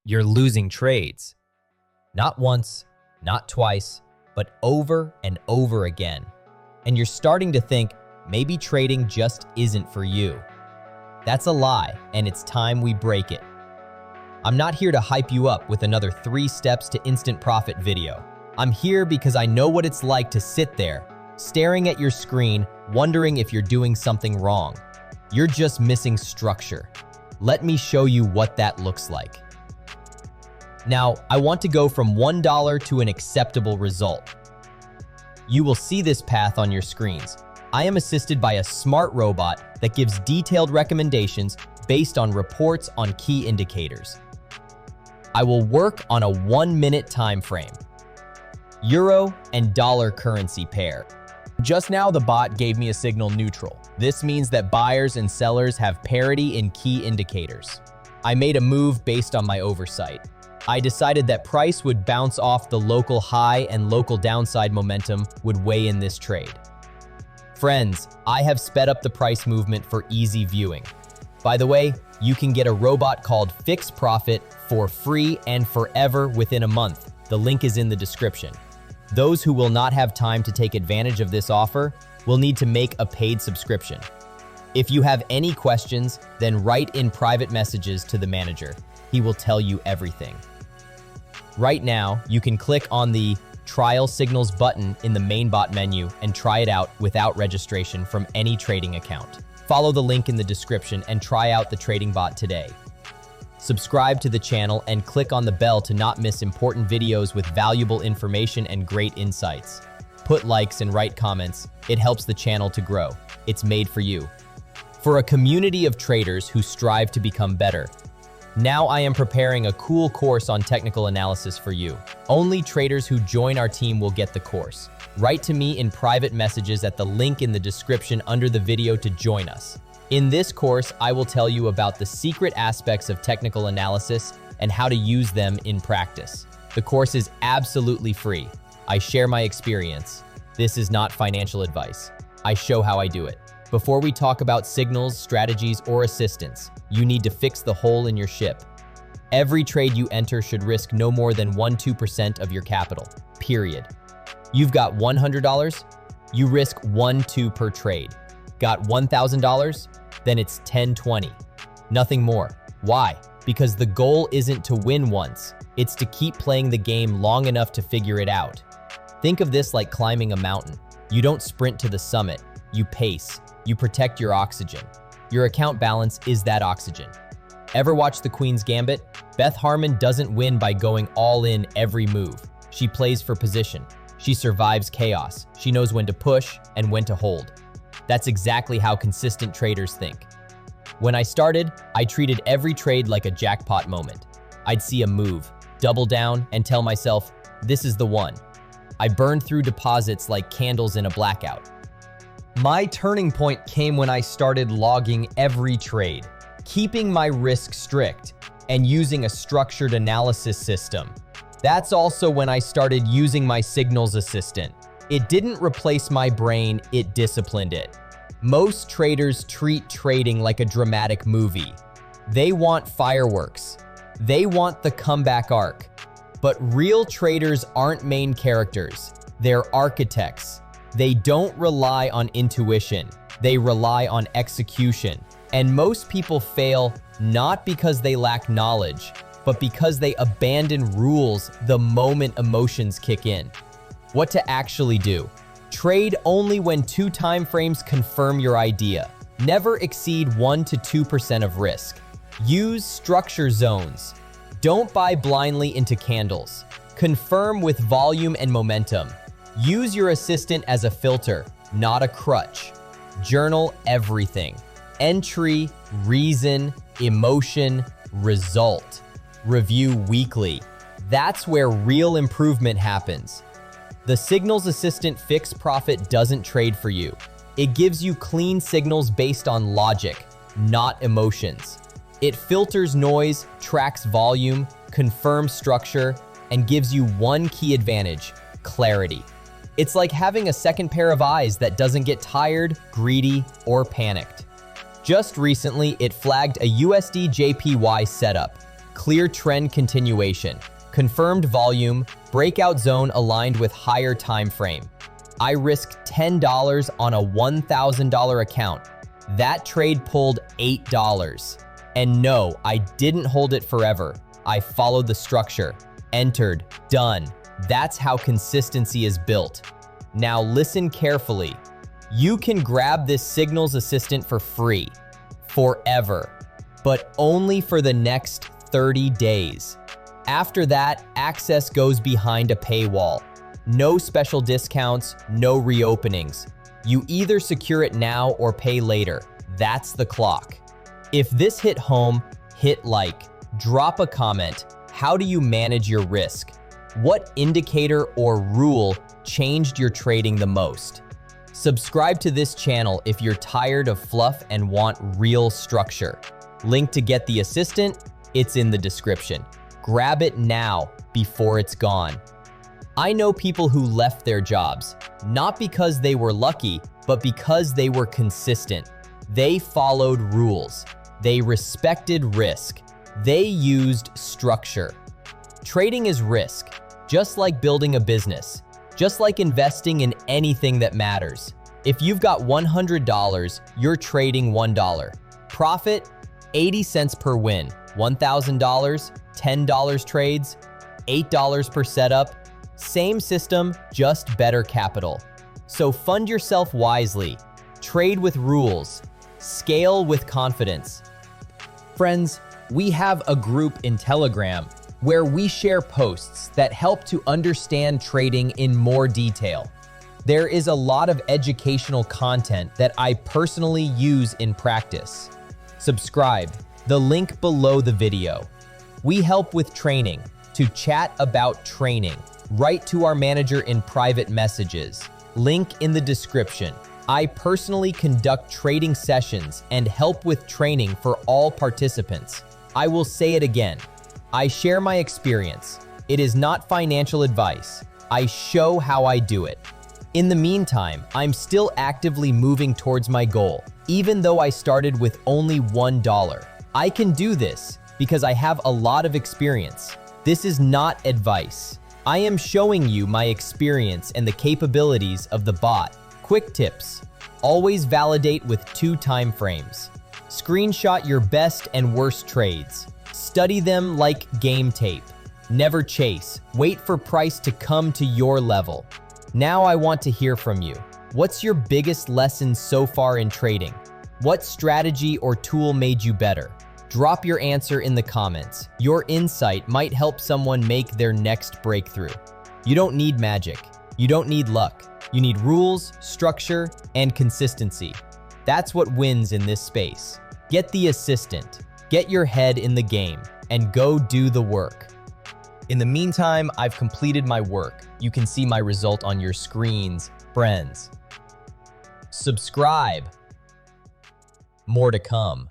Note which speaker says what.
Speaker 1: you're losing trades. Not once, not twice, but over and over again. And you're starting to think maybe trading just isn't for you. That's a lie, and it's time we break it. I'm not here to hype you up with another 3 steps to instant profit video. I'm here because I know what it's like to sit there, staring at your screen, wondering if you're doing something wrong. You're just missing structure. Let me show you what that looks like. Now, I want to go from $1 to an acceptable result. You will see this path on your screens. I am assisted by a smart robot that gives detailed recommendations based on reports on key indicators. I will work on a 1-minute time frame. Euro and dollar currency pair. Just now, the bot gave me a signal neutral. This means that buyers and sellers have parity in key indicators. I made a move based on my oversight. I decided that price would bounce off the local high and local downside momentum would weigh in this trade. Friends, I have sped up the price movement for easy viewing. By the way, you can get a robot called Fix Profit for free and forever within a month. The link is in the description. Those who will not have time to take advantage of this offer will need to make a paid subscription. If you have any questions, then write in private messages to the manager. He will tell you everything. Right now, you can click on the Trial Signals button in the main bot menu and try it out without registration from any trading account. Follow the link in the description and try out the trading bot today. Subscribe to the channel and click on the bell to not miss important videos with valuable information and great insights. Put likes and write comments. It helps the channel to grow. It's made for you. For a community of traders who strive to become better. Now I am preparing a cool course on technical analysis for you. Only traders who join our team will get the course. Write to me in private messages at the link in the description under the video to join us. In this course, I will tell you about the secret aspects of technical analysis and how to use them in practice. The course is absolutely free. I share my experience. This is not financial advice. I show how I do it. Before we talk about signals, strategies, or assistance, you need to fix the hole in your ship. Every trade you enter should risk no more than 1-2% of your capital, period. You've got $100, you risk 1-2 per trade. Got $1,000? Then it's 10-20. Nothing more. Why? Because the goal isn't to win once, it's to keep playing the game long enough to figure it out. Think of this like climbing a mountain. You don't sprint to the summit, you pace. You protect your oxygen. Your account balance is that oxygen. Ever watch The Queen's Gambit? Beth Harmon doesn't win by going all in every move. She plays for position. She survives chaos. She knows when to push and when to hold. That's exactly how consistent traders think. When I started, I treated every trade like a jackpot moment. I'd see a move, double down, and tell myself, this is the one. I burned through deposits like candles in a blackout. My turning point came when I started logging every trade, keeping my risk strict, and using a structured analysis system. That's also when I started using my signals assistant. It didn't replace my brain, it disciplined it. Most traders treat trading like a dramatic movie. They want fireworks. They want the comeback arc. But real traders aren't main characters. They're architects. They don't rely on intuition, they rely on execution. And most people fail not because they lack knowledge, but because they abandon rules the moment emotions kick in. What to actually do? Trade only when 2 time frames confirm your idea. Never exceed 1-2% of risk. Use structure zones. Don't buy blindly into candles. Confirm with volume and momentum. Use your assistant as a filter, not a crutch. Journal everything. Entry, reason, emotion, result. Review weekly. That's where real improvement happens. The Signals Assistant Fix Profit doesn't trade for you. It gives you clean signals based on logic, not emotions. It filters noise, tracks volume, confirms structure, and gives you one key advantage: clarity. It's like having a second pair of eyes that doesn't get tired, greedy, or panicked. Just recently, it flagged a USD JPY setup. clear trend continuation, confirmed volume, breakout zone aligned with higher time frame. I risked $10 on a $1,000 account. That trade pulled $8. And no, I didn't hold it forever. I followed the structure, entered, done. That's how consistency is built. Now listen carefully. You can grab this Signals Assistant for free, forever, but only for the next 30 days. After that, access goes behind a paywall. No special discounts, no reopenings. You either secure it now or pay later. That's the clock. If this hit home, hit like, drop a comment. How do you manage your risk? What indicator or rule changed your trading the most? Subscribe to this channel if you're tired of fluff and want real structure. Link to get the assistant, it's in the description. Grab it now before it's gone. I know people who left their jobs, not because they were lucky, but because they were consistent. They followed rules. They respected risk. They used structure. Trading is risk, just like building a business, just like investing in anything that matters. If you've got $100, you're trading $1. Profit, 80 cents per win. $1,000, $10 trades, $8 per setup. Same system, just better capital. So fund yourself wisely, trade with rules, scale with confidence. Friends, we have a group in Telegram where we share posts that help to understand trading in more detail. There is a lot of educational content that I personally use in practice. Subscribe, the link below the video. We help with training, to chat about training. Write to our manager in private messages. Link in the description. I personally conduct trading sessions and help with training for all participants. I will say it again. I share my experience. It is not financial advice. I show how I do it. In the meantime, I'm still actively moving towards my goal, even though I started with only $1. I can do this because I have a lot of experience. This is not advice. I am showing you my experience and the capabilities of the bot. Quick tips. Always validate with 2 time frames. Screenshot your best and worst trades. Study them like game tape. Never chase. Wait for price to come to your level. Now I want to hear from you. What's your biggest lesson so far in trading? What strategy or tool made you better? Drop your answer in the comments. Your insight might help someone make their next breakthrough. You don't need magic. You don't need luck. You need rules, structure, and consistency. That's what wins in this space. Get the assistant, get your head in the game, and go do the work. In the meantime, I've completed my work. You can see my result on your screens, friends. Subscribe. More to come.